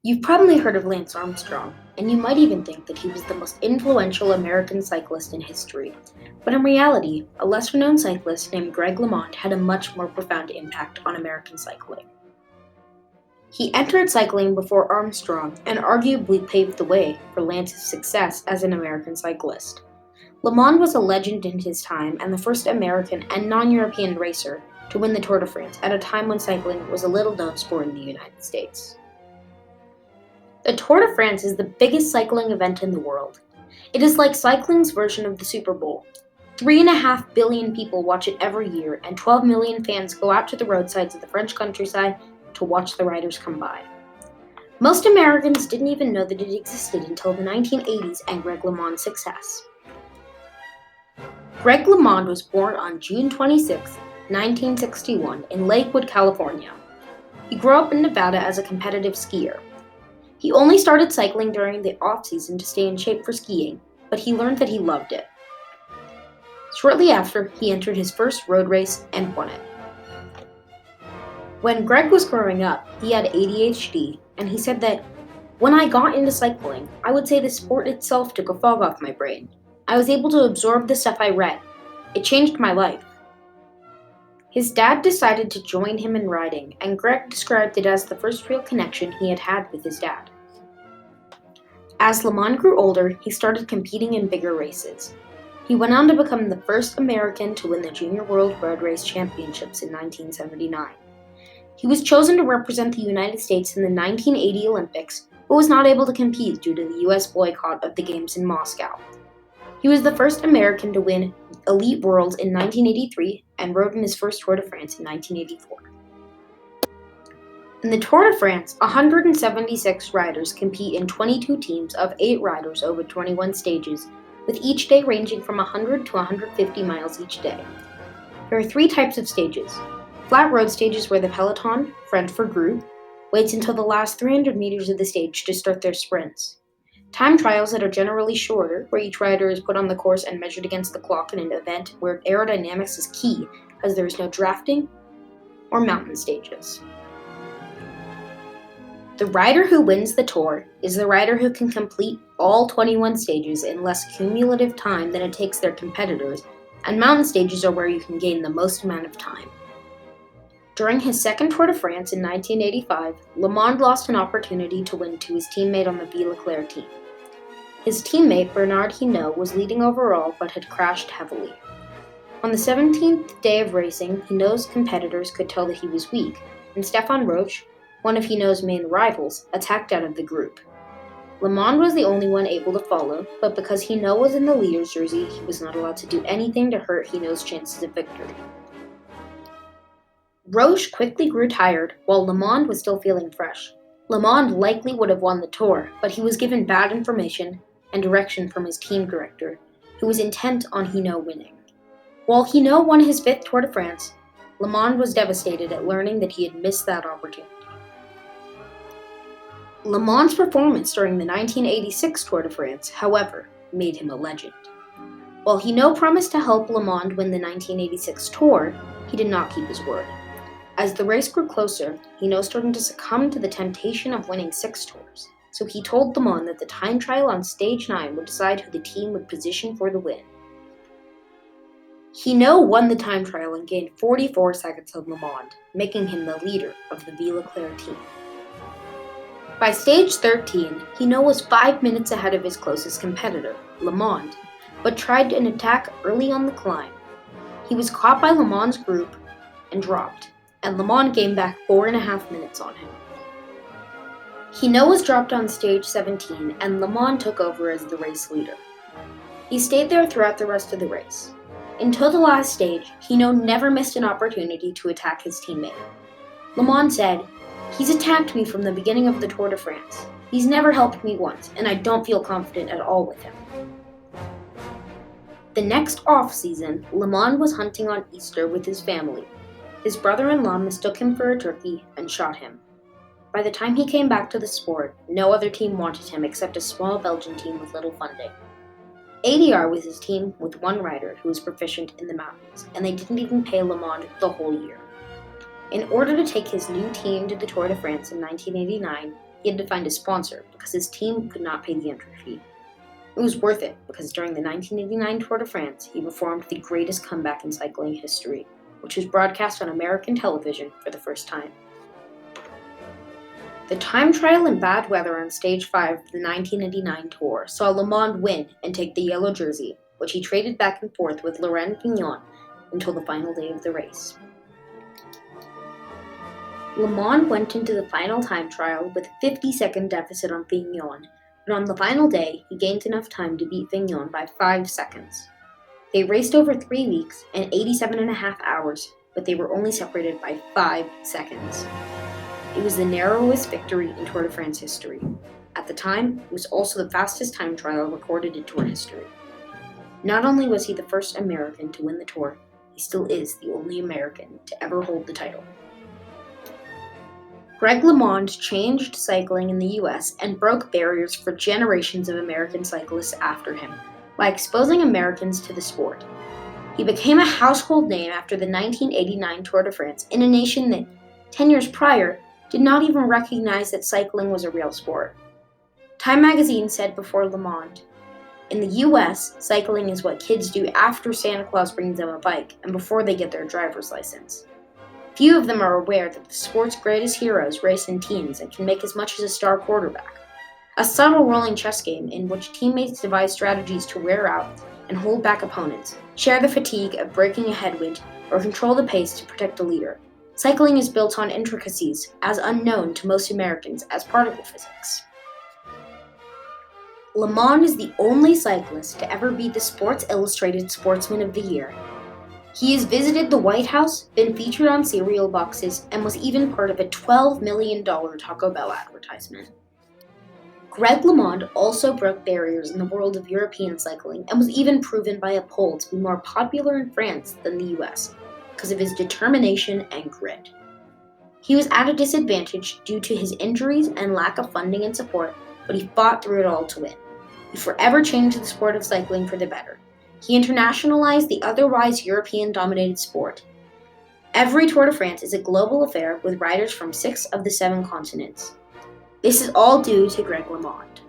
You've probably heard of Lance Armstrong, and you might even think that he was the most influential American cyclist in history. But in reality, a lesser known cyclist named Greg LeMond had a much more profound impact on American cycling. He entered cycling before Armstrong and arguably paved the way for Lance's success as an American cyclist. LeMond was a legend in his time and the first American and non-European racer to win the Tour de France at a time when cycling was a little-known sport in the United States. The Tour de France is the biggest cycling event in the world. It is like cycling's version of the Super Bowl. 3.5 billion people watch it every year, and 12 million fans go out to the roadsides of the French countryside to watch the riders come by. Most Americans didn't even know that it existed until the 1980s and Greg LeMond's success. Greg LeMond was born on June 26, 1961, in Lakewood, California. He grew up in Nevada as a competitive skier. He only started cycling during the off-season to stay in shape for skiing, but he learned that he loved it. Shortly after, he entered his first road race and won it. When Greg was growing up, he had ADHD, and he said that, "When I got into cycling, I would say the sport itself took a fog off my brain. I was able to absorb the stuff I read. It changed my life." His dad decided to join him in riding, and Greg described it as the first real connection he had had with his dad. As LeMond grew older, he started competing in bigger races. He went on to become the first American to win the Junior World Road Race Championships in 1979. He was chosen to represent the United States in the 1980 Olympics, but was not able to compete due to the US boycott of the Games in Moscow. He was the first American to win Elite Worlds in 1983 and rode in his first Tour de France in 1984. In the Tour de France, 176 riders compete in 22 teams of 8 riders over 21 stages, with each day ranging from 100 to 150 miles each day. There are 3 types of stages. Flat road stages where the peloton, French for group, waits until the last 300 meters of the stage to start their sprints. Time trials that are generally shorter, where each rider is put on the course and measured against the clock in an event where aerodynamics is key, as there is no drafting, or mountain stages. The rider who wins the Tour is the rider who can complete all 21 stages in less cumulative time than it takes their competitors, and mountain stages are where you can gain the most amount of time. During his second Tour de France in 1985, LeMond lost an opportunity to win to his teammate on the Leclerc team. His teammate, Bernard Hinault, was leading overall but had crashed heavily. On the 17th day of racing, Hinault's competitors could tell that he was weak, and Stéphane Roche, one of Hinault's main rivals, attacked out of the group. LeMond was the only one able to follow, but because Hinault was in the leader's jersey, he was not allowed to do anything to hurt Hinault's chances of victory. Roche quickly grew tired, while LeMond was still feeling fresh. LeMond likely would have won the Tour, but he was given bad information and direction from his team director, who was intent on Hinault winning. While Hinault won his 5th Tour de France, LeMond was devastated at learning that he had missed that opportunity. LeMond's performance during the 1986 Tour de France, however, made him a legend. While Hinault promised to help LeMond win the 1986 Tour, he did not keep his word. As the race grew closer, Hinault started to succumb to the temptation of winning 6 tours, so he told LeMond that the time trial on stage 9 would decide who the team would position for the win. Hinault won the time trial and gained 44 seconds of LeMond, making him the leader of the Leclerc team. By stage 13, Hinault was 5 minutes ahead of his closest competitor, LeMond, but tried an attack early on the climb. He was caught by LeMond's group and dropped, and LeMond gained back 4.5 minutes on him. Hinault was dropped on stage 17, and LeMond took over as the race leader. He stayed there throughout the rest of the race. Until the last stage, Hinault never missed an opportunity to attack his teammate. LeMond said, "He's attacked me from the beginning of the Tour de France. He's never helped me once, and I don't feel confident at all with him." The next off-season, LeMond was hunting on Easter with his family. His brother-in-law mistook him for a turkey and shot him. By the time he came back to the sport, no other team wanted him except a small Belgian team with little funding. ADR was his team with 1 rider who was proficient in the mountains, and they didn't even pay LeMond the whole year. In order to take his new team to the Tour de France in 1989, he had to find a sponsor because his team could not pay the entry fee. It was worth it because during the 1989 Tour de France, he performed the greatest comeback in cycling history, which was broadcast on American television for the first time. The time trial in bad weather on Stage 5 of the 1989 Tour saw LeMond win and take the yellow jersey, which he traded back and forth with Laurent Fignon until the final day of the race. LeMond went into the final time trial with a 50-second deficit on Fignon, but on the final day, he gained enough time to beat Fignon by 5 seconds. They raced over 3 weeks and 87.5 hours, but they were only separated by 5 seconds. It was the narrowest victory in Tour de France history. At the time, it was also the fastest time trial recorded in Tour history. Not only was he the first American to win the Tour, he still is the only American to ever hold the title. Greg LeMond changed cycling in the US and broke barriers for generations of American cyclists after him by exposing Americans to the sport. He became a household name after the 1989 Tour de France in a nation that, 10 years prior, did not even recognize that cycling was a real sport. Time magazine said before LeMond, "In the US, cycling is what kids do after Santa Claus brings them a bike and before they get their driver's license. Few of them are aware that the sport's greatest heroes race in teams and can make as much as a star quarterback. A subtle rolling chess game in which teammates devise strategies to wear out and hold back opponents, share the fatigue of breaking a headwind, or control the pace to protect the leader. Cycling is built on intricacies as unknown to most Americans as particle physics." LeMond is the only cyclist to ever be the Sports Illustrated Sportsman of the Year. He has visited the White House, been featured on cereal boxes, and was even part of a $12 million Taco Bell advertisement. Greg LeMond also broke barriers in the world of European cycling and was even proven by a poll to be more popular in France than the US because of his determination and grit. He was at a disadvantage due to his injuries and lack of funding and support, but he fought through it all to win. He forever changed the sport of cycling for the better. He internationalized the otherwise European-dominated sport. Every Tour de France is a global affair with riders from 6 of the 7 continents. This is all due to Greg LeMond.